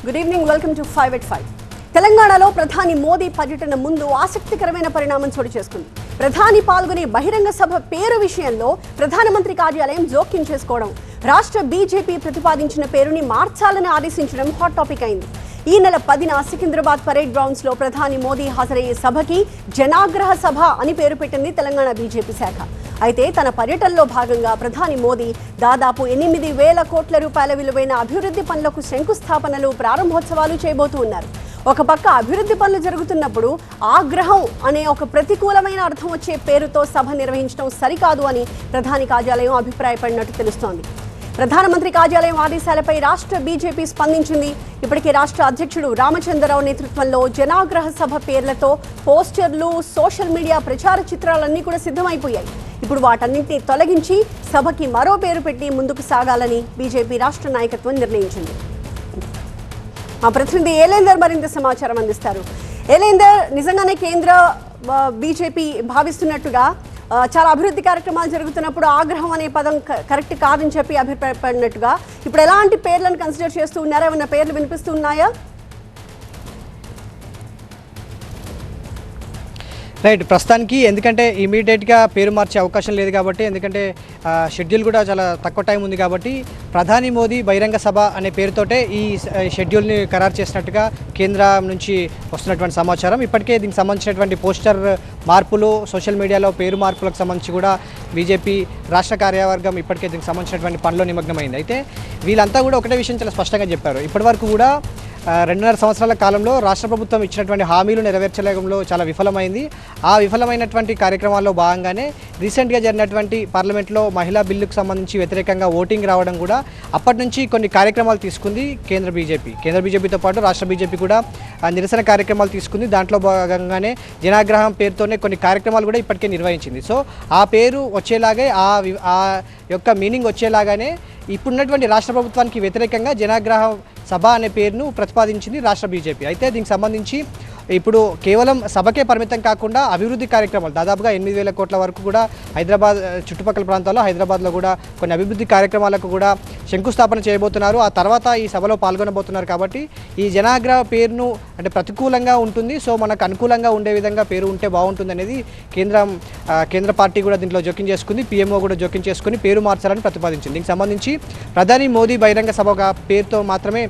Good evening, welcome to 5 at 5. తెలంగాణలో ప్రధాని మోదీ పర్యటన ముందు ఆసక్తికరమైన పరిణామం చోటు చేసుకుంది. ప్రధాని పాల్గొనే బహిరంగ సభ పేరు విషయంలో ప్రధానమంత్రి కార్యాలయం జోక్యం చేసుకోవడం, రాష్ట్ర బీజేపీ ప్రతిపాదించిన పేరుని మార్చాలని ఆదేశించడం హాట్ టాపిక్ అయింది. ఈ నెల 10న సికింద్రాబాద్ పరేడ్ గ్రౌండ్స్ లో ప్రధాని మోదీ హాజరయ్యే సభకి జనాగ్రహ సభ అని పేరు పెట్టింది తెలంగాణ బీజేపీ శాఖ. అయితే తన పర్యటనలో భాగంగా ప్రధాని మోదీ దాదాపు 8,000 కోట్ల రూపాయల విలువైన అభివృద్ధి పనులకు శంకుస్థాపనలు, ప్రారంభోత్సవాలు చేయబోతూ ఉన్నారు. ఒక పక్క అభివృద్ధి పనులు జరుగుతున్నప్పుడు ఆగ్రహం అనే ఒక ప్రతికూలమైన అర్థం వచ్చే పేరుతో సభ నిర్వహించడం సరికాదు అని ప్రధాని కార్యాలయం అభిప్రాయపడినట్టు తెలుస్తోంది. ప్రధానమంత్రి కార్యాలయం ఆదేశాలపై రాష్ట్ర బీజేపీ స్పందించింది. ఇప్పటికే రాష్ట్ర అధ్యక్షుడు రామచంద్రరావు నేతృత్వంలో జనాగ్రహ సభ పేర్లతో పోస్టర్లు, సోషల్ మీడియా ప్రచార చిత్రాలన్నీ కూడా సిద్ధమైపోయాయి. ఇప్పుడు వాటన్నింటినీ తొలగించి సభకి మరో పేరు పెట్టి ముందుకు సాగాలని బీజేపీ రాష్ట్ర నాయకత్వం నిర్ణయించింది. మా ప్రతినిధి ఏలేందర్ మరింత సమాచారం అందిస్తారు. ఏలేందర్, నిజంగానే కేంద్ర బీజేపీ భావిస్తున్నట్టుగా చాలా అభివృద్ధి కార్యక్రమాలు జరుగుతున్నప్పుడు ఆగ్రహం అనే పదం కరెక్ట్ కాదని చెప్పి అభిప్రాయపడినట్టుగా ఇప్పుడు ఎలాంటి పేర్లను కన్సిడర్ చేస్తూ ఉన్నారా? ఏమన్నా పేర్లు వినిపిస్తున్నాయా? రైట్, ప్రస్తుతానికి ఎందుకంటే ఇమీడియట్గా పేరు మార్చే అవకాశం లేదు కాబట్టి, ఎందుకంటే షెడ్యూల్ కూడా చాలా తక్కువ టైం ఉంది కాబట్టి ప్రధాని మోదీ బహిరంగ సభ అనే పేరుతోటే ఈ షెడ్యూల్ని ఖరారు చేసినట్టుగా కేంద్రం నుంచి వస్తున్నటువంటి సమాచారం. ఇప్పటికే దీనికి సంబంధించినటువంటి పోస్టర్ మార్పులు, సోషల్ మీడియాలో పేరు మార్పులకు సంబంధించి కూడా బీజేపీ రాష్ట్ర కార్యవర్గం ఇప్పటికే దీనికి సంబంధించినటువంటి పనిలో నిమగ్నమైంది. అయితే వీళ్ళంతా కూడా ఒకటే విషయం చాలా స్పష్టంగా చెప్పారు. ఇప్పటివరకు కూడా 2.5 సంవత్సరాల కాలంలో రాష్ట్ర ప్రభుత్వం ఇచ్చినటువంటి హామీలు నెరవేర్చలేకంలో చాలా విఫలమైంది. ఆ విఫలమైనటువంటి కార్యక్రమాల్లో భాగంగానే రీసెంట్గా జరిగినటువంటి పార్లమెంట్లో మహిళా బిల్లుకు సంబంధించి వ్యతిరేకంగా ఓటింగ్ రావడం కూడా అప్పటి నుంచి కొన్ని కార్యక్రమాలు తీసుకుంది కేంద్ర బీజేపీతో పాటు రాష్ట్ర బీజేపీ కూడా నిరసన కార్యక్రమాలు తీసుకుంది. దాంట్లో భాగంగానే జనాగ్రహం పేరుతోనే కొన్ని కార్యక్రమాలు కూడా ఇప్పటికే నిర్వహించింది. సో ఆ పేరు వచ్చేలాగే, ఆ యొక్క మీనింగ్ వచ్చేలాగానే ఇప్పుడున్నటువంటి రాష్ట్ర ప్రభుత్వానికి వ్యతిరేకంగా జనాగ్రహ సభ అనే పేరును ప్రతిపాదించింది రాష్ట్ర బీజేపీ. అయితే దీనికి సంబంధించి ఇప్పుడు కేవలం సభకే పరిమితం కాకుండా అభివృద్ధి కార్యక్రమాలు దాదాపుగా 8,000 కోట్ల వరకు కూడా హైదరాబాద్ చుట్టుపక్కల ప్రాంతాల్లో, హైదరాబాద్లో కూడా కొన్ని అభివృద్ధి కార్యక్రమాలకు కూడా శంకుస్థాపన చేయబోతున్నారు. ఆ తర్వాత ఈ సభలో పాల్గొనబోతున్నారు. కాబట్టి ఈ జనాగ్రహ పేరును అంటే ప్రతికూలంగా ఉంటుంది, సో మనకు అనుకూలంగా ఉండే విధంగా పేరు ఉంటే బాగుంటుంది అనేది కేంద్ర పార్టీ కూడా దీంట్లో జోక్యం చేసుకుంది. పీఎంఓ కూడా జోక్యం చేసుకుని పేరు మార్చాలని ప్రతిపాదించింది. దీనికి సంబంధించి ప్రధాని మోదీ బహిరంగ సభ పేరుతో మాత్రమే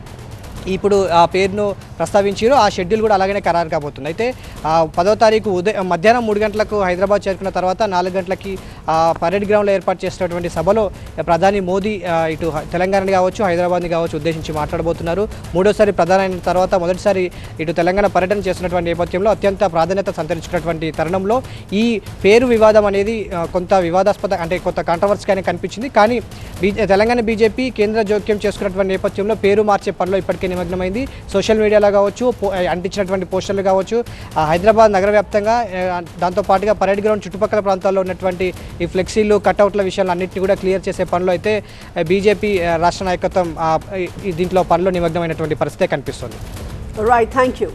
ఇప్పుడు ఆ పేరును ప్రస్తావించారు. ఆ షెడ్యూల్ కూడా అలాగనే ఖరారు కాబోతుంది. అయితే 10వ తారీఖు మధ్యాహ్నం 3 గంటలకు హైదరాబాద్ చేరుకున్న తర్వాత 4 గంటలకి పరేడ్ గ్రౌండ్లో ఏర్పాటు చేసినటువంటి సభలో ప్రధాని మోదీ ఇటు తెలంగాణని కావచ్చు, హైదరాబాద్ని కావచ్చు ఉద్దేశించి మాట్లాడబోతున్నారు. మూడోసారి ప్రధాని అయిన తర్వాత మొదటిసారి ఇటు తెలంగాణ పర్యటన చేస్తున్నటువంటి నేపథ్యంలో అత్యంత ప్రాధాన్యత సంతరించుకున్నటువంటి తరుణంలో ఈ పేరు వివాదం అనేది కొంత వివాదాస్పద అంటే కొంత కాంట్రవర్సీగానే కనిపించింది. కానీ తెలంగాణ బీజేపీ కేంద్ర జోక్యం చేసుకున్నటువంటి నేపథ్యంలో పేరు మార్చే పనిలో ఇప్పటికే నిమగ్నమైంది. సోషల్ మీడియాలో కావచ్చు, అంటించినటువంటి పోస్టర్లు కావచ్చు, హైదరాబాద్ నగర వ్యాప్తంగా దాంతోపాటుగా పరేడ్ గ్రౌండ్ చుట్టుపక్కల ప్రాంతాల్లో ఉన్నటువంటి ఈ ఫ్లెక్సీలు, కట్అవుట్ల విషయాలు అన్నింటినీ కూడా క్లియర్ చేసే పనిలో అయితే బీజేపీ రాష్ట్ర నాయకత్వం దీంట్లో పనిలో నిమగ్నమైనటువంటి పరిస్థితే కనిపిస్తుంది. Right, thank you.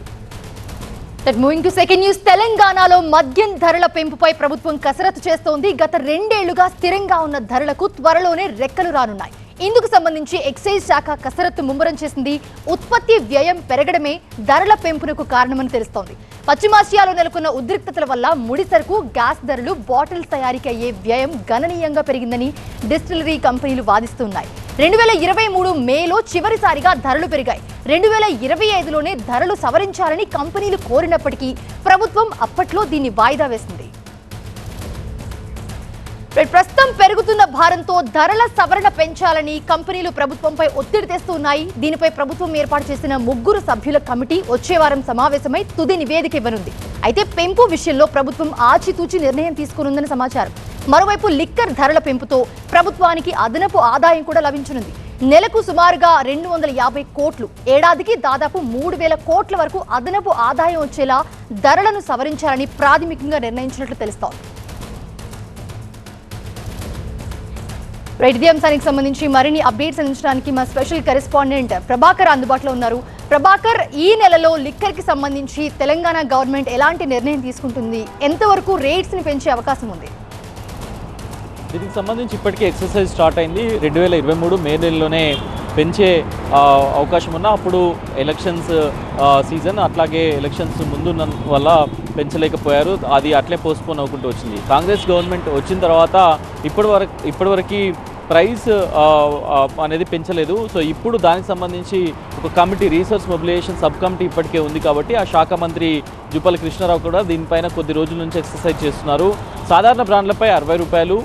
Moving to second news. తెలంగాణలో మద్యం ధరల పెంపుపై ప్రభుత్వం కసరత్తు చేస్తోంది. గత 2 ఏళ్లుగా స్థిరంగా ఉన్న ధరలకు త్వరలోనే రెక్కలు రానున్నాయి. ఇందుకు సంబంధించి ఎక్సైజ్ శాఖ కసరత్తు ముమ్మరం చేసింది. ఉత్పత్తి వ్యయం పెరగడమే ధరల పెంపునకు కారణమని తెలుస్తోంది. పశ్చిమాసియాలో నెలకొన్న ఉద్రిక్తతల వల్ల ముడి సరుకు, గ్యాస్ ధరలు, బాటిల్స్ తయారీకి అయ్యే వ్యయం గణనీయంగా పెరిగిందని డిస్టిలరీ కంపెనీలు వాదిస్తున్నాయి. 2023 మేలో చివరిసారిగా ధరలు పెరిగాయి. 2025లోనే ధరలు సవరించాలని కంపెనీలు కోరినప్పటికీ ప్రభుత్వం అప్పట్లో దీన్ని వాయిదా వేసింది. ప్రస్తుతం పెరుగుతున్న భారంతో ధరల సవరణ పెంచాలని కంపెనీలు ప్రభుత్వంపై ఒత్తిడి తెస్తున్నాయి. దీనిపై ప్రభుత్వం ఏర్పాటు చేసిన 3 సభ్యుల కమిటీ వచ్చే వారం సమావేశమై తుది నివేదిక ఇవ్వనుంది. అయితే పెంపు విషయంలో ప్రభుత్వం ఆచితూచి నిర్ణయం తీసుకునుందని సమాచారం. మరోవైపు లిక్కర్ ధరల పెంపుతో ప్రభుత్వానికి అదనపు ఆదాయం కూడా లభించనుంది. నెలకు సుమారుగా 250 కోట్లు, ఏడాదికి దాదాపు 3,000 కోట్ల వరకు అదనపు ఆదాయం వచ్చేలా ధరలను సవరించాలని ప్రాథమికంగా నిర్ణయించినట్లు తెలుస్తోంది. రైట్, ఇదే అంశానికి సంబంధించి మరిన్ని అప్డేట్స్ అందించడానికి మా స్పెషల్ కరెస్పాండెంట్ ప్రభాకర్ అందుబాటులో ఉన్నారు. ప్రభాకర్, ఈ నెలలో లిక్కర్ కి సంబంధించి తెలంగాణ గవర్నమెంట్ ఎలాంటి నిర్ణయం తీసుకుంటుంది? ఎంతవరకు రేట్స్ ని పెంచే అవకాశం ఉంది? దీనికి సంబంధించి ఇప్పటికే ఎక్సర్సైజ్ స్టార్ట్ అయింది. 2023 మే నెలలోనే పెంచే అవకాశం ఉన్నా అప్పుడు ఎలక్షన్స్ సీజన్ అట్లాగే ఎలక్షన్స్ ముందున్న వల్ల పెంచలేకపోయారు. అది అట్లే పోస్ట్పోన్ అవ్వకుంటూ వచ్చింది. కాంగ్రెస్ గవర్నమెంట్ వచ్చిన తర్వాత ఇప్పటివరకు ప్రైస్ అనేది పెంచలేదు. సో ఇప్పుడు దానికి సంబంధించి ఒక committee, resource mobilization sub committee ఇప్పటికే ఉంది కాబట్టి ఆ శాఖ మంత్రి జూపల్లి కృష్ణారావు కూడా దీనిపైన కొద్ది రోజుల నుంచి ఎక్సర్సైజ్ చేస్తున్నారు. సాధారణ బ్రాండ్లపై 60 రూపాయలు,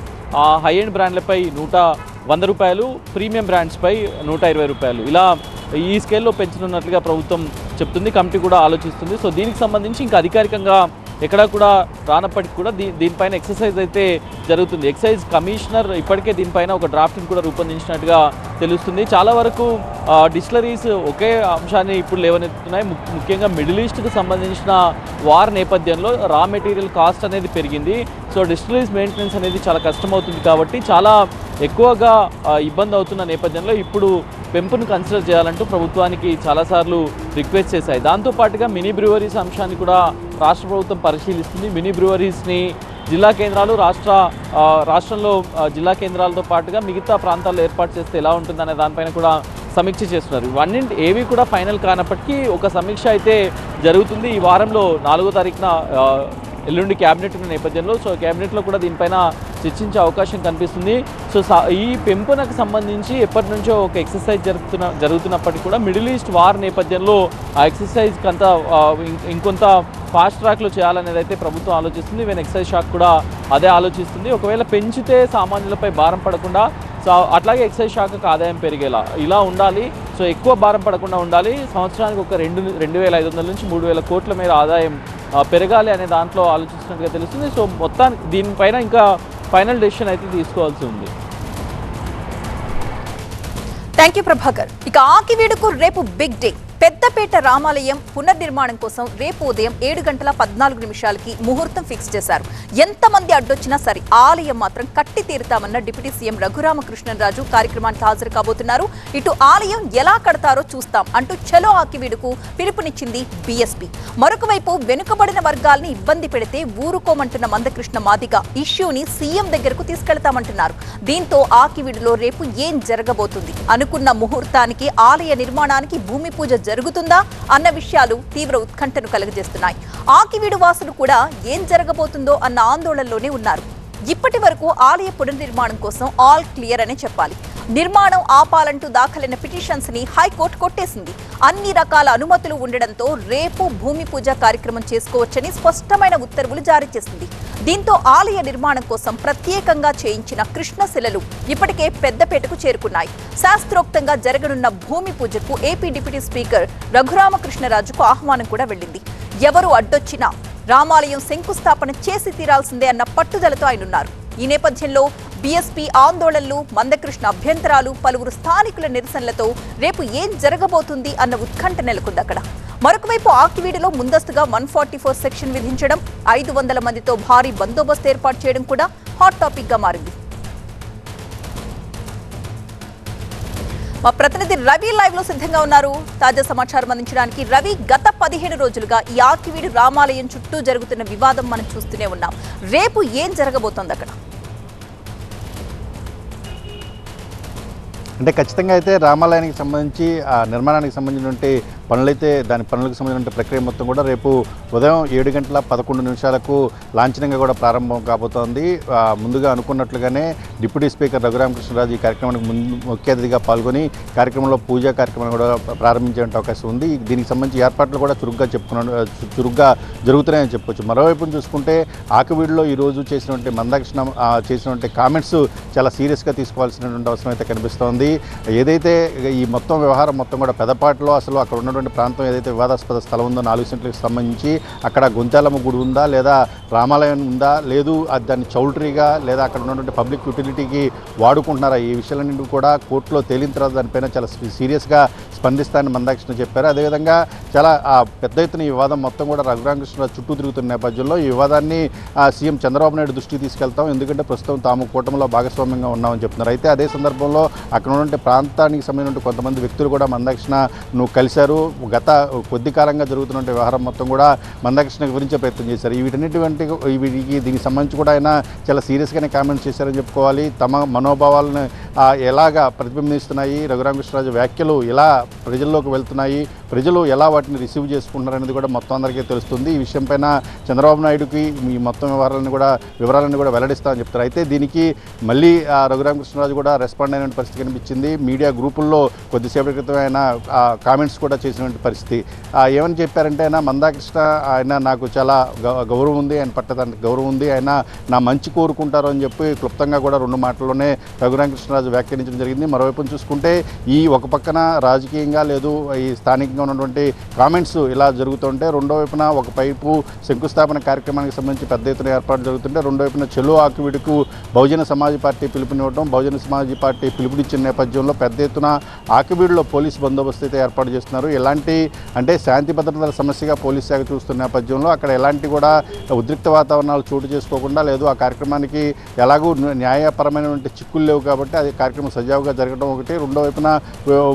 హై ఎండ్ బ్రాండ్లపై 100 రూపాయలు, ప్రీమియం బ్రాండ్స్పై 120 రూపాయలు, ఇలా ఈ స్కేల్లో పెంచనున్నట్లుగా ప్రభుత్వం చెప్తుంది. కమిటీ కూడా ఆలోచిస్తుంది. సో దీనికి సంబంధించి ఇంకా అధికారికంగా ఎక్కడా కూడా రానప్పటికీ కూడా దీనిపైన ఎక్సర్సైజ్ అయితే జరుగుతుంది. ఎక్సైజ్ కమిషనర్ ఇప్పటికే దీనిపైన ఒక డ్రాఫ్ట్ని కూడా రూపొందించినట్టుగా తెలుస్తుంది. చాలా వరకు డిస్టిలరీస్ ఒకే అంశాన్ని ఇప్పుడు లేవనెత్తుతున్నాయి. ముఖ్యంగా మిడిల్ ఈస్ట్కి సంబంధించిన వార్ నేపథ్యంలో రా మెటీరియల్ కాస్ట్ అనేది పెరిగింది. సో డిస్టిలరీస్ మెయింటెనెన్స్ అనేది చాలా కష్టమవుతుంది కాబట్టి చాలా ఎక్కువగా ఇబ్బంది అవుతున్న నేపథ్యంలో ఇప్పుడు పెంపును కన్సిడర్ చేయాలంటూ ప్రభుత్వానికి చాలాసార్లు రిక్వెస్ట్ చేశాయి. దాంతోపాటుగా మినీ బ్రూవరీస్ అంశాన్ని కూడా రాష్ట్ర ప్రభుత్వం పరిశీలిస్తుంది. మినీ బ్రూవరీస్ని జిల్లా కేంద్రాలు రాష్ట్రంలో జిల్లా కేంద్రాలతో పాటుగా మిగతా ప్రాంతాల్లో ఏర్పాటు చేస్తే ఎలా ఉంటుందనే దానిపైన కూడా సమీక్ష చేస్తున్నారు. ఇవన్నీ ఏవి కూడా ఫైనల్ కానప్పటికీ ఒక సమీక్ష అయితే జరుగుతుంది. ఈ వారంలో 4వ తారీఖున ఎల్లుండి క్యాబినెట్ ఉన్న నేపథ్యంలో సో క్యాబినెట్లో కూడా దీనిపైన చర్చించే అవకాశం కనిపిస్తుంది. సో ఈ పెంపునకు సంబంధించి ఎప్పటి నుంచో ఒక ఎక్సర్సైజ్ జరుగుతున్నప్పటికీ కూడా మిడిల్ ఈస్ట్ వార్ నేపథ్యంలో ఆ ఎక్సర్సైజ్కి అంతా ఇంకొంత ఫాస్ట్ ట్రాక్లో చేయాలనేది అయితే ప్రభుత్వం ఆలోచిస్తుంది. ఈవెన్ ఎక్సైజ్ శాఖ కూడా అదే ఆలోచిస్తుంది. ఒకవేళ పెంచితే సామాన్యులపై భారం పడకుండా, సో అట్లాగే ఎక్సైజ్ శాఖకు ఆదాయం పెరిగేలా ఇలా ఉండాలి. సో ఎక్కువ భారం పడకుండా ఉండాలి. సంవత్సరానికి ఒక 2,500 నుంచి 3,000 కోట్ల మేర ఆదాయం పెరగాలి అనే దాంట్లో ఆలోచిస్తున్నట్టుగా తెలుస్తుంది. సో మొత్తానికి దీనిపైన ఇంకా ఫైనల్ డెసిషన్ అయితే తీసుకోవాల్సి ఉంది. Thank you Prabhakar. ఇక ఆకివీడుకు రేపు బిగ్ డే. పెద్దపేట రామాలయం పునర్నిర్మాణం కోసం రేపు ఉదయం 7:14 ముహూర్తం ఫిక్స్ చేశారు. ఎంతమంది అడ్డొచ్చినా సరే ఆలయం మాత్రం కట్టి తీరుతామన్న డిప్యూటీ సీఎం రఘురామకృష్ణరాజు కార్యక్రమానికి హాజరు కాబోతున్నారు. ఇటు ఆలయం ఎలా కడతారో చూస్తాం అంటూ చలో ఆకివీడుకు పిలుపునిచ్చింది బీఎస్పీ. మరొక వైపు వెనుకబడిన వర్గాల్ని ఇబ్బంది పెడితే ఊరుకోమంటున్న మందకృష్ణ మాదిగ ఇష్యూని సీఎం దగ్గరకు తీసుకెళ్తామంటున్నారు. దీంతో ఆకివీడులో రేపు ఏం జరగబోతుంది? అనుకున్న ముహూర్తానికి ఆలయ నిర్మాణానికి భూమి పూజ జరుగుతుందా అన్న విషయాలు తీవ్ర ఉత్కంఠను కలుగజేస్తున్నాయి. ఆకివీడు వాసులు కూడా ఏం జరగబోతుందో అన్న ఆందోళనలోనే ఉన్నారు. ఇప్పటి వరకు ఆలయ పునర్నిర్మాణం కోసం ఆల్ క్లియర్ అనే చెప్పాలి. నిర్మాణం ఆపాలంటూ దాఖలైన పిటిషన్స్ ని హైకోర్టు కొట్టేసింది. అన్ని రకాల అనుమతులు ఉండడంతో రేపు భూమి పూజ కార్యక్రమం చేసుకోవచ్చని స్పష్టమైన ఉత్తర్వులు జారీ చేసింది. దీంతో ఆలయ నిర్మాణం కోసం ప్రత్యేకంగా చేయించిన కృష్ణశిలలు ఇప్పటికే పెద్దపేటకు చేరుకున్నాయి. శాస్త్రోక్తంగా జరగనున్న భూమి పూజకు ఏపీ డిప్యూటీ స్పీకర్ రఘురామకృష్ణరాజుకు ఆహ్వానం కూడా వెళ్ళింది. ఎవరు అడ్డొచ్చినా రామాలయం శంకుస్థాపన చేసి తీరాల్సిందే అన్న పట్టుదలతో ఆయనున్నారు. ఈ నేపథ్యంలో బీఎస్పీ ఆందోళనలు, మందకృష్ణ అభ్యంతరాలు, పలువురు స్థానికుల నిరసనలతో రేపు ఏం జరగబోతుంది అన్న ఉత్కంఠ నెలకొంది అక్కడ. మరొకవైపు ఆకివీడులో ముందస్తుగా 144 సెక్షన్ విధించడం, 500 మందితో భారీ బందోబస్తు ఏర్పాటు చేయడం కూడా హాట్ టాపిక్ గా మారింది. మా ప్రతినిధి రవి లైవ్ లో సిద్ధంగా ఉన్నారు తాజా సమాచారం అందించడానికి. రవి, గత 15 రోజులుగా ఈ ఆకివీడు రామాలయం చుట్టూ జరుగుతున్న వివాదం మనం చూస్తూనే ఉన్నాం. రేపు ఏం జరగబోతోంది అక్కడ? అంటే ఖచ్చితంగా అయితే రామాలయానికి సంబంధించి ఆ నిర్మాణానికి సంబంధించినటువంటి పనులకు సంబంధించిన ప్రక్రియ మొత్తం కూడా రేపు ఉదయం 7:11 లాంఛనంగా కూడా ప్రారంభం కాబోతోంది. ముందుగా అనుకున్నట్లుగానే డిప్యూటీ స్పీకర్ రఘురామకృష్ణరాజు ఈ కార్యక్రమానికి ముఖ్య అతిథిగా పాల్గొని కార్యక్రమంలో పూజా కార్యక్రమాన్ని కూడా ప్రారంభించే అవకాశం ఉంది. దీనికి సంబంధించి ఏర్పాట్లు కూడా చురుగ్గా జరుగుతున్నాయని చెప్పొచ్చు. మరోవైపు చూసుకుంటే ఆకివీడులో ఈరోజు చేసినటువంటి మందకృష్ణ చేసినటువంటి కామెంట్స్ చాలా సీరియస్గా తీసుకోవాల్సినటువంటి అవసరం అయితే కనిపిస్తోంది. ఏదైతే ఈ మొత్తం వ్యవహారం మొత్తం కూడా పెదపాటిలో అసలు అక్కడ ఉన్నటువంటి ప్రాంతం ఏదైతే వివాదాస్పద స్థలం ఉందో 4 సెంట్లకు సంబంధించి అక్కడ గొంతాలమ్మ గుడి ఉందా, లేదా రామాలయం ఉందా, లేదు దాన్ని చౌల్ట్రీగా లేదా అక్కడ ఉన్నటువంటి పబ్లిక్ యూటిలిటీకి వాడుకుంటున్నారా, ఈ విషయాలన్నింటి కూడా కోర్టులో తేలిన తర్వాత దానిపైన చాలా సీరియస్గా స్పందిస్తానని మందకృష్ణ చెప్పారు. అదేవిధంగా చాలా పెద్ద ఎత్తున ఈ వివాదం మొత్తం కూడా రఘురామకృష్ణరాజు చుట్టూ తిరుగుతున్న నేపథ్యంలో ఈ వివాదాన్ని సీఎం చంద్రబాబు నాయుడు దృష్టికి తీసుకెళ్తాం, ఎందుకంటే ప్రస్తుతం తాము కూటమిలో భాగస్వామ్యంగా ఉన్నామని చెప్తున్నారు. అయితే అదే సందర్భంలో అక్కడ ఉన్నటువంటి ప్రాంతానికి సంబంధించిన కొంతమంది వ్యక్తులు కూడా మందాకృష్ణను కలిశారు. గత కొద్ది కాలంగా జరుగుతున్న వ్యవహారం మొత్తం కూడా మందాకృష్ణ గురించే ప్రయత్నం చేశారు. వీటికి దీనికి సంబంధించి కూడా ఆయన చాలా సీరియస్గానే కామెంట్స్ చేశారని చెప్పుకోవాలి. తమ మనోభావాలను ఎలాగా ప్రతిబింబిస్తున్నాయి, రఘురామకృష్ణరాజు వ్యాఖ్యలు ఎలా ప్రజల్లోకి వెళ్తున్నాయి, ప్రజలు ఎలా వాటిని రిసీవ్ చేసుకుంటున్నారు అనేది కూడా మొత్తం అందరికీ తెలుస్తుంది. ఈ విషయం పైన చంద్రబాబు నాయుడుకి ఈ మొత్తం వివరాలను కూడా వెల్లడిస్తామని చెప్తారు. అయితే దీనికి మళ్ళీ రఘురామకృష్ణరాజు కూడా రెస్పాండ్ అయిన పరిస్థితి కనిపించింది. మీడియా గ్రూపుల్లో కొద్దిసేపటి క్రితం ఆయన కామెంట్స్ కూడా చేసినటువంటి పరిస్థితి. ఏమని చెప్పారంటే మందాకృష్ణ ఆయన నాకు చాలా గౌరవం ఉంది, ఆయన పట్ల తనకు గౌరవం ఉంది, ఆయన నా మంచి కోరుకుంటారు అని చెప్పి క్లుప్తంగా కూడా 2 మాటల్లోనే రఘురామకృష్ణరాజు వ్యాఖ్యానించడం జరిగింది. మరోవైపు చూసుకుంటే ఈ ఒక పక్కన రాజకీయంగా లేదు ఈ స్థానికంగా ఉన్నటువంటి కామెంట్స్ ఇలా జరుగుతుంటే, రెండో వైపున ఒకవైపు శంకుస్థాపన కార్యక్రమానికి సంబంధించి పెద్ద ఎత్తున ఏర్పాటు జరుగుతుంటే, రెండో వైపున చెలో ఆకివీడుకు బహుజన సమాజ్ పార్టీ పిలుపునివ్వడం, బహుజన సమాజ్ పార్టీ పిలుపునిచ్చిన నేపథ్యంలో పెద్ద ఎత్తున ఆకివీడులో పోలీసు బందోబస్తు అయితే ఏర్పాటు చేస్తున్నారు. ఎలాంటి అంటే శాంతి భద్రతల సమస్యగా పోలీసు శాఖ చూస్తున్న నేపథ్యంలో అక్కడ ఎలాంటి కూడా ఉద్రిక్త వాతావరణాలు చోటు చేసుకోకుండా లేదు, ఆ కార్యక్రమానికి ఎలాగూ న్యాయపరమైనటువంటి చిక్కులు లేవు కాబట్టి అది కార్యక్రమం సజావుగా జరగడం ఒకటి, రెండో వైపున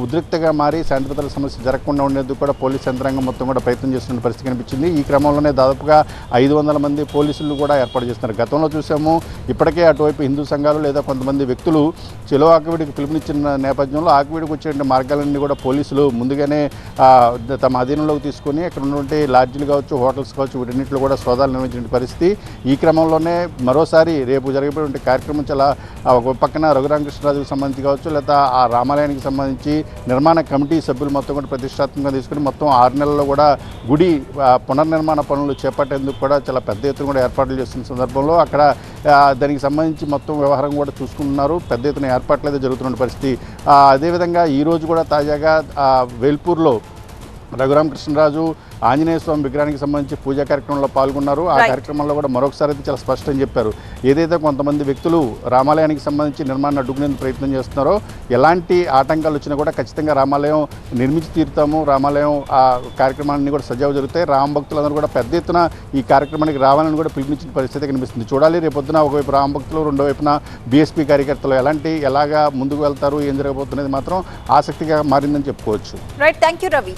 ఉద్రిక్తగా మారి శాంతి భద్రతల సమస్య జరగకుండా ఉండేందుకు కూడా పోలీసు యంత్రాంగం మొత్తం కూడా ప్రయత్నం చేస్తున్న పరిస్థితి కనిపించింది. ఈ క్రమంలోనే దాదాపుగా 500 మంది పోలీసులు కూడా ఏర్పాటు చేస్తున్నారు. గతంలో చూసాము ఇప్పటికే అటువైపు హిందూ సంఘాలు లేదా కొంతమంది వ్యక్తులు చెలో ఆకివీడికి పిలుపునిచ్చిన నేపథ్యంలో ఆకివీడికి వచ్చే మార్గాలన్నీ కూడా పోలీసులు ముందుగానే తమ అధీనంలోకి తీసుకొని అక్కడ ఉన్నటువంటి లాడ్జీలు కావచ్చు, హోటల్స్ కావచ్చు, వీటన్నింటిలో కూడా సోదాలు నిర్వహించిన పరిస్థితి. ఈ క్రమంలోనే మరోసారి రేపు జరిగేటువంటి కార్యక్రమం చాలా ఒక పక్కన రఘురామకృష్ణరాజుకు సంబంధించి కావచ్చు, లేదా ఆ రామాలయానికి సంబంధించి నిర్మాణ కమిటీ సభ్యులు మొత్తం కూడా ప్రతిష్టాత్మకంగా తీసుకుని మొత్తం 6 నెలల్లో కూడా గుడి పునర్నిర్మాణ పనులు చేపట్టేందుకు కూడా చాలా పెద్ద ఎత్తున కూడా ఏర్పాట్లు చేస్తున్న సందర్భంలో అక్కడ దానికి సంబంధించి మొత్తం వ్యవహారం కూడా చూసుకుంటున్నారు. పెద్ద ఎత్తున ఏర్పాట్లు అయితే జరుగుతున్న పరిస్థితి. అదేవిధంగా ఈరోజు కూడా తాజాగా వేల్పూర్లో రఘురామకృష్ణరాజు ఆంజనేయ స్వామి విగ్రహానికి సంబంధించి పూజా కార్యక్రమంలో పాల్గొన్నారు. ఆ కార్యక్రమంలో కూడా మరొకసారి అయితే చాలా స్పష్టం చెప్పారు, ఏదైతే కొంతమంది వ్యక్తులు రామాలయానికి సంబంధించి నిర్మాణాన్ని అడ్డుకునేందుకు ప్రయత్నం చేస్తున్నారో, ఎలాంటి ఆటంకాలు వచ్చినా కూడా ఖచ్చితంగా రామాలయం నిర్మించి తీరుతాము, రామాలయం ఆ కార్యక్రమాన్ని కూడా సజావు జరుగుతాయి, రామ భక్తులందరూ కూడా పెద్ద ఎత్తున ఈ కార్యక్రమానికి రావాలని కూడా పిలుపునిచ్చిన పరిస్థితి కనిపిస్తుంది. చూడాలి రేపొద్దున ఒకవైపు రామ భక్తులు, రెండో వైపున బీఎస్పీ కార్యకర్తలు ఎలాగా ముందుకు వెళ్తారు, ఏం జరగబోతున్నది మాత్రం ఆసక్తిగా మారిందని చెప్పుకోవచ్చు. Right, thank you Ravi.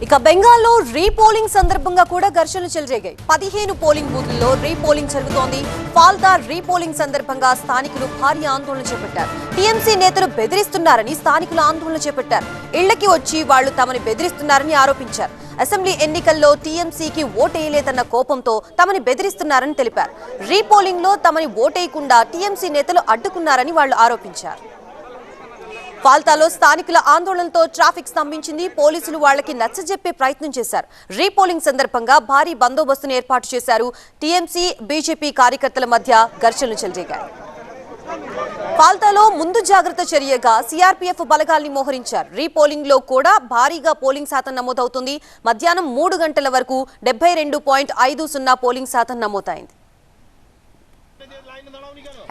ఇక బెంగాల్లో రీపోలింగ్ సందర్భంగా కూడా ఘర్షణలు చెలరేగాయి. 15 పోలింగ్ బూత్లలో రీపోలింగ్ జరుగుతోంది. ఫాల్తా రీపోలింగ్ సందర్భంగా స్థానికులు భారీ ఆందోళన చేపట్టారు. టీఎంసీ నేతలు బెదిరిస్తున్నారని స్థానికులు ఆందోళన చేపట్టారు. ఇళ్లకి వచ్చి వాళ్లు తమని బెదిరిస్తున్నారని ఆరోపించారు. అసెంబ్లీ ఎన్నికల్లో టీఎంసీకి ఓటేయలేదన్న కోపంతో తమని బెదిరిస్తున్నారని తెలిపారు. రీపోలింగ్ లో తమని ఓటేయకుండా టీఎంసీ నేతలు అడ్డుకున్నారని వాళ్లు ఆరోపించారు. ఫాల్తాలో స్థానికుల ఆందోళనతో ట్రాఫిక్ స్తంభించింది. పోలీసులు వాళ్లకి నచ్చజెప్పే ప్రయత్నం చేశారు. రీపోలింగ్ సందర్భంగా భారీ బందోబస్తును ఏర్పాటు చేశారు. టీఎంసీ, బీజేపీ కార్యకర్తల మధ్య ఘర్షణలు చెలరేగాయి. ఫాల్తాలో ముందు జాగ్రత్త చర్యగా సిఆర్పీఎఫ్ బలగాల్ని మోహరించారు. రీపోలింగ్ లో కూడా భారీగా పోలింగ్ శాతం నమోదవుతుంది. మధ్యాహ్నం 3 గంటల వరకు 72.50 పోలింగ్ శాతం నమోదైంది.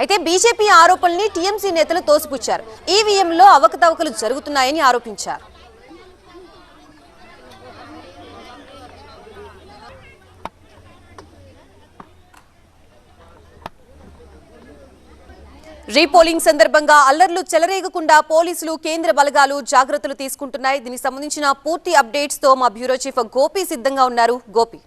అయితే బీజేపీ ఆరోపణల్ని టీఎంసీ నేతలు తోసిపుచ్చారు. ఈవీఎంలో అవకతవకలు జరుగుతున్నాయని ఆరోపించారు. రీపోలింగ్ సందర్భంగా అల్లర్లు చెలరేగకుండా పోలీసులు, కేంద్ర బలగాలు జాగ్రత్తలు తీసుకుంటున్నాయి. దీనికి సంబంధించిన పూర్తి అప్డేట్స్ తో మా బ్యూరో చీఫ్ గోపి సిద్ధంగా ఉన్నారు. గోపి,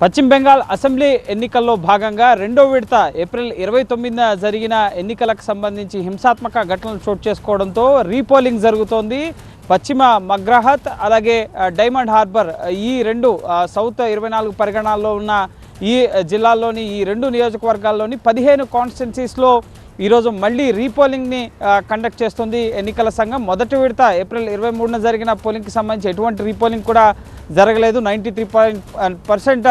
పశ్చిమ బెంగాల్ అసెంబ్లీ ఎన్నికల్లో భాగంగా 2వ విడత ఏప్రిల్ 29న జరిగిన ఎన్నికలకు సంబంధించి హింసాత్మక ఘటనలు చోటు చేసుకోవడంతో రీపోలింగ్ జరుగుతోంది. పశ్చిమ మగ్రాహత్ అలాగే డైమండ్ హార్బర్ ఈ 2 సౌత్ 24 పరిగణాల్లో ఉన్న ఈ జిల్లాల్లోని ఈ 2 నియోజకవర్గాల్లోని 15 కాన్స్టిట్యున్సీస్లో ఈరోజు మళ్ళీ రీపోలింగ్ని కండక్ట్ చేస్తుంది ఎన్నికల సంఘం. మొదటి విడత ఏప్రిల్ 23న జరిగిన పోలింగ్కి సంబంధించి ఎటువంటి రీపోలింగ్ కూడా జరగలేదు. 93%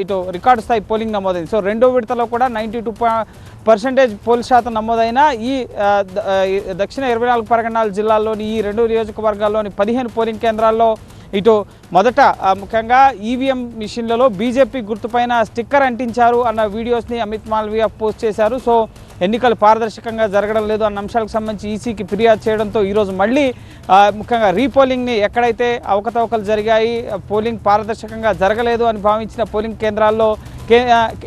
ఇటు రికార్డు స్థాయి పోలింగ్ నమోదైంది. సో 2వ విడతలో కూడా 92% పోలింగ్ శాతం నమోదైన ఈ దక్షిణ 24 పరిగణాల జిల్లాల్లోని ఈ 2 నియోజకవర్గాల్లోని 15 పోలింగ్ కేంద్రాల్లో ఇటు మొదట ముఖ్యంగా ఈవీఎం మిషన్లలో బీజేపీ గుర్తుపైన స్టిక్కర్ అంటించారు అన్న వీడియోస్ని అమిత్ మాల్వియా పోస్ట్ చేశారు. సో ఎన్నికలు పారదర్శకంగా జరగడం లేదు అన్న అంశాలకు సంబంధించి ఈసీకి ఫిర్యాదు చేయడంతో ఈరోజు మళ్ళీ ముఖ్యంగా రీపోలింగ్ని ఎక్కడైతే అవకతవకలు జరిగాయి, పోలింగ్ పారదర్శకంగా జరగలేదు అని భావించిన పోలింగ్ కేంద్రాల్లో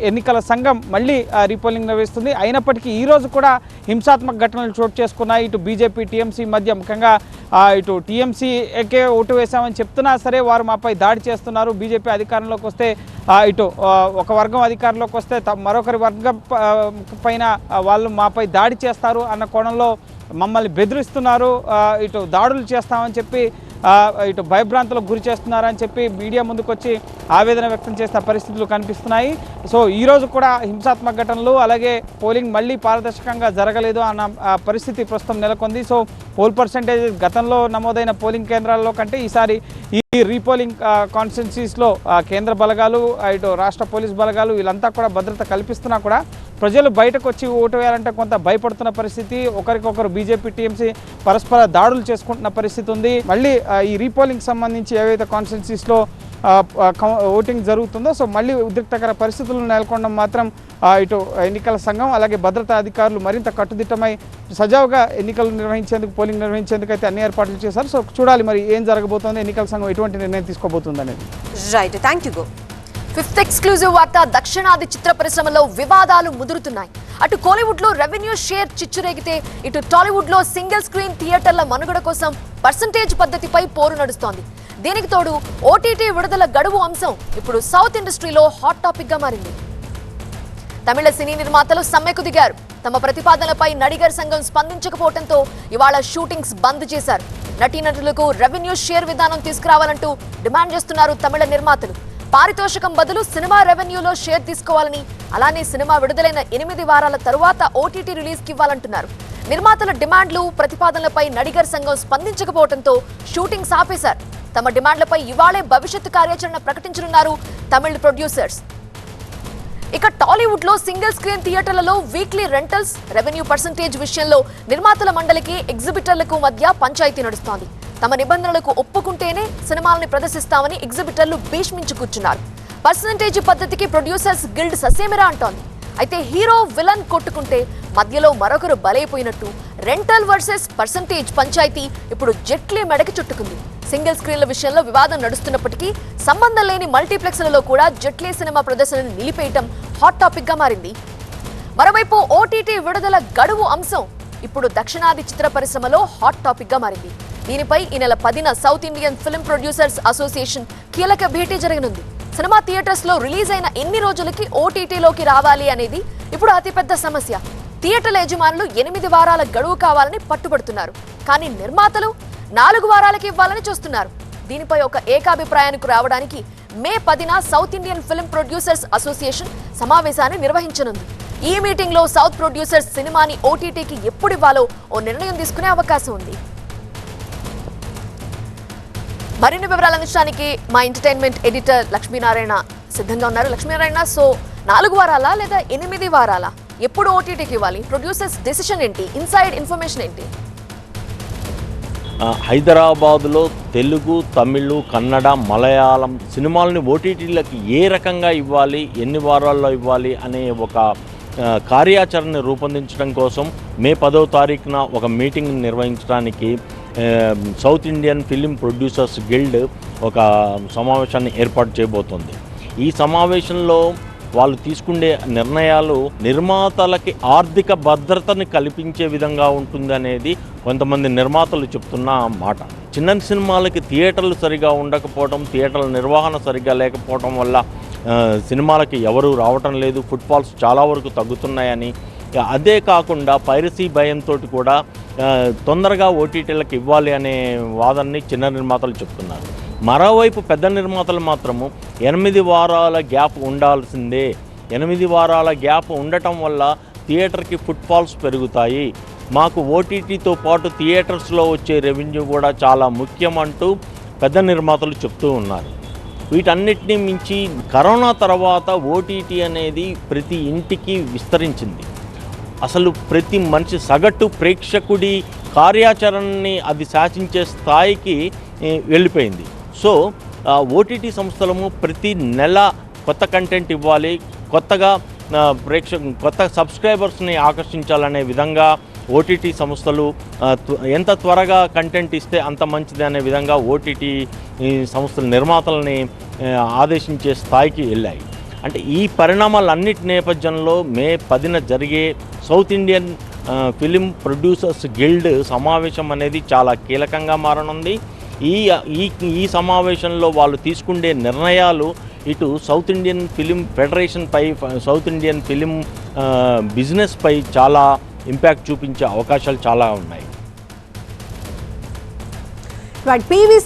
ఎన్నికల సంఘం మళ్ళీ రీపోలింగ్ నిర్వహిస్తుంది. అయినప్పటికీ ఈరోజు కూడా హింసాత్మక ఘటనలు చోటు చేసుకున్నాయి. ఇటు బీజేపీ టీఎంసీ మధ్య, ముఖ్యంగా ఇటు టీఎంసీకే ఓటు వేశామని చెప్తున్నా సరే వారు మాపై దాడి చేస్తున్నారు. బీజేపీ అధికారంలోకి వస్తే ఇటు ఒక వర్గం అధికారంలోకి వస్తే మరొకరి వర్గం పైన వాళ్ళు మాపై దాడి చేస్తారు అన్న కోణంలో మమ్మల్ని బెదిరిస్తున్నారు, ఇటు దాడులు చేస్తామని చెప్పి ఇటు భయభ్రాంతులకు గురి చేస్తున్నారని చెప్పి మీడియా ముందుకు వచ్చి ఆవేదన వ్యక్తం చేసిన పరిస్థితులు కనిపిస్తున్నాయి. సో ఈరోజు కూడా హింసాత్మక ఘటనలు, అలాగే పోలింగ్ మళ్ళీ పారదర్శకంగా జరగలేదు అన్న పరిస్థితి ప్రస్తుతం నెలకొంది. సో పోల్ పర్సెంటేజ్ గతంలో నమోదైన పోలింగ్ కేంద్రాల్లో కంటే ఈసారి ఈ రీపోలింగ్ కాన్స్టిట్యున్సీస్లో కేంద్ర బలగాలు, ఇటు రాష్ట్ర పోలీస్ బలగాలు వీళ్ళంతా కూడా భద్రత కల్పిస్తున్నా కూడా ప్రజలు బయటకు వచ్చి ఓటు వేయాలంటే కొంత భయపడుతున్న పరిస్థితి. ఒకరికొకరు బీజేపీ టీఎంసీ పరస్పర దాడులు చేసుకుంటున్న పరిస్థితి ఉంది. మళ్ళీ ఈ రీపోలింగ్ సంబంధించి ఏవైతే కాన్స్టిట్యున్సీస్లో ఓటింగ్ జరుగుతుందో సో మళ్ళీ ఉద్రిక్తకర పరిస్థితులు నెలకొనడం మాత్రం ఇటు ఎన్నికల సంఘం అలాగే భద్రతా అధికారులు మరింత కట్టుదిట్టమై సజావుగా ఎన్నికలు నిర్వహించేందుకు, పోలింగ్ నిర్వహించేందుకు అయితే అన్ని ఏర్పాట్లు చేశారు. సో చూడాలి మరి ఏం జరగబోతోంది, ఎన్నికల సంఘం ఎటువంటి నిర్ణయం తీసుకోబోతుంది అనేది. Right, thank you. Fifth exclusive వార్త. దక్షిణాది చిత్ర పరిశ్రమలో వివాదాలు ముదురుతున్నాయి. అటు కోలీవుడ్ లో రెవెన్యూ షేర్ చిచ్చురేగితే, ఇటు టాలీవుడ్ లో సింగిల్ స్క్రీన్ థియేటర్ల మనుగడ కోసం పర్సంటేజ్ పద్ధతిపై పోరు నడుస్తోంది. దీనికి తోడు ఓటీటీ విడుదల గడువు అంశం ఇప్పుడు సౌత్ ఇండస్ట్రీలో హాట్ టాపిక్ గా మారింది. తమిళ సినీ నిర్మాతలు సమ్మెకు దిగారు. తమ ప్రతిపాదనలపై నడిగర్ సంఘం స్పందించకపోవడంతో ఇవాళ షూటింగ్స్ బంద్ చేశారు. నటీనటులకు రెవెన్యూ షేర్ విధానం తీసుకురావాలంటూ డిమాండ్ చేస్తున్నారు తమిళ నిర్మాతలు. పారితోషికం బదులు సినిమా రెవెన్యూలో షేర్ తీసుకోవాలని, అలానే సినిమా విడుదలైన 8 వారాల తరువాత ఓటీటీ రిలీజ్ కి ఇవ్వాలంటున్నారు. నిర్మాతల డిమాండ్లు, ప్రతిపాదనలపై నడిగర్ సంఘం స్పందించకపోవడంతో షూటింగ్స్ ఆపేశారు. తమ డిమాండ్లపై ఇవాళే భవిష్యత్తు కార్యాచరణ ప్రకటించనున్నారు తమిళ ప్రొడ్యూసర్స్. ఇక టాలీవుడ్ లో సింగిల్ స్క్రీన్ థియేటర్లలో వీక్లీ రెంటల్స్, రెవెన్యూ పర్సంటేజ్ విషయంలో నిర్మాతల మండలికి, ఎగ్జిబిటర్లకు మధ్య పంచాయతీ నడుస్తోంది. తమ నిబంధనలకు ఒప్పుకుంటేనే సినిమాలని ప్రదర్శిస్తామని ఎగ్జిబిటర్లు భీష్మించి కూర్చున్నారు. పర్సంటేజ్ పద్ధతికి ప్రొడ్యూసర్స్ గిల్డ్ ససేమిరా అంటోంది. అయితే హీరో విలన్ కొట్టుకుంటే మధ్యలో మరొకరు బలైపోయినట్టు రెంటల్ వర్సెస్ పర్సంటేజ్ పంచాయతీ ఇప్పుడు జెట్లీ మెడకి చుట్టుకుంది. సింగిల్ స్క్రీన్ల విషయంలో వివాదం నడుస్తున్నప్పటికీ సంబంధం లేని మల్టీప్లెక్స్లలో కూడా జెట్లీ సినిమా ప్రదర్శనను నిలిపేయటం హాట్ టాపిక్ గా మారింది. మరోవైపు ఓటీటీ విడుదల గడువు అంశం ఇప్పుడు దక్షిణాది చిత్ర పరిశ్రమలో హాట్ టాపిక్ గా మారింది. దీనిపై ఈ నెల 10న south Indian film producers association కీలక భేటీ జరగనుంది. సినిమా థియేటర్స్ లో రిలీజ్ అయిన ఎన్ని రోజులకి ఓటీటీలోకి రావాలి అనేది ఇప్పుడు అతిపెద్ద సమస్య. థియేటర్ల యజమానులు 8 వారాల గడువు కావాలని పట్టుబడుతున్నారు. కానీ నిర్మాతలు 4 వారాలకి ఇవ్వాలని చూస్తున్నారు. దీనిపై ఒక ఏకాభిప్రాయానికి రావడానికి మే 10న south Indian film producers association సమావేశాన్ని నిర్వహించనుంది. ఈ మీటింగ్ లో సౌత్ ప్రొడ్యూసర్స్ సినిమాని ఓటీటీకి ఎప్పుడు ఇవ్వాలో ఓ నిర్ణయం తీసుకునే అవకాశం ఉంది. మరిన్ని వివరాలు అందించడానికి మా ఎంటర్టైన్మెంట్ ఎడిటర్ లక్ష్మీనారాయణ సిద్ధంగా ఉన్నారు. లక్ష్మీనారాయణ, సో 4 వారాలా లేదా 8 వారాలా, ఎప్పుడు ఓటీటీకి ఇవ్వాలి, ప్రొడ్యూసర్స్ డెసిషన్ ఏంటి, ఇన్సైడ్ ఇన్ఫర్మేషన్ ఏంటి? హైదరాబాదులో తెలుగు, తమిళ్, కన్నడ, మలయాళం సినిమాలని ఓటీటీలకి ఏ రకంగా ఇవ్వాలి, ఎన్ని వారాల్లో ఇవ్వాలి అనే ఒక కార్యాచరణ రూపొందించడం కోసం మే 10వ తారీఖున ఒక మీటింగ్ నిర్వహించడానికి south Indian film producers guild ఒక సమావేశాన్ని ఏర్పాటు చేయబోతోంది. ఈ సమావేశంలో వాళ్ళు తీసుకునే నిర్ణయాలు నిర్మాతలకి ఆర్థిక భద్రతని కల్పించే విధంగా ఉంటుంది అనేది కొంతమంది నిర్మాతలు చెప్తున్న మాట. చిన్న సినిమాలకి థియేటర్లు సరిగా ఉండకపోవడం, థియేటర్ల నిర్వహణ సరిగా లేకపోవడం వల్ల సినిమాలకి ఎవరు రావటం లేదు, ఫుట్ఫాల్స్ చాలా వరకు తగ్గుతున్నాయని, అదే కాకుండా పైరసీ భయంతో కూడా తొందరగా ఓటీటీలకు ఇవ్వాలి అనే వాదనని చిన్న నిర్మాతలు చెప్తున్నారు. మరోవైపు పెద్ద నిర్మాతలు మాత్రము 8 వారాల గ్యాప్ ఉండాల్సిందే, 8 వారాల గ్యాప్ ఉండటం వల్ల థియేటర్కి ఫుట్ఫాల్స్ పెరుగుతాయి, మాకు ఓటీటీతో పాటు థియేటర్స్లో వచ్చే రెవెన్యూ కూడా చాలా ముఖ్యం అంటూ పెద్ద నిర్మాతలు చెప్తూ ఉన్నారు. వీటన్నిటినీ మించి కరోనా తర్వాత ఓటీటీ అనేది ప్రతి ఇంటికి విస్తరించింది. అసలు ప్రతి మనిషి సగటు ప్రేక్షకుడి కార్యాచరణని అది శాసించే స్థాయికి వెళ్ళిపోయింది. సో ఓటీటీ సంస్థలము ప్రతి నెల కొత్త కంటెంట్ ఇవ్వాలి, కొత్త సబ్స్క్రైబర్స్ని ఆకర్షించాలనే విధంగా ఓటీటీ సంస్థలు ఎంత త్వరగా కంటెంట్ ఇస్తే అంత మంచిది అనే విధంగా ఓటీటీ సంస్థల నిర్మాతలని ఆదేశించే స్థాయికి వెళ్ళాయి. అంటే ఈ పరిణామాలన్నిటి నేపథ్యంలో మే 10న జరిగే south Indian film producers guild సమావేశం అనేది చాలా కీలకంగా మారనుంది. ఈ సమావేశంలో వాళ్ళు తీసుకునే నిర్ణయాలు ఇటు సౌత్ ఇండియన్ ఫిలిం ఫెడరేషన్పై, సౌత్ ఇండియన్ ఫిలిం బిజినెస్పై చాలా ఇంపాక్ట్ చూపించే అవకాశాలు చాలా ఉన్నాయి. Right, PV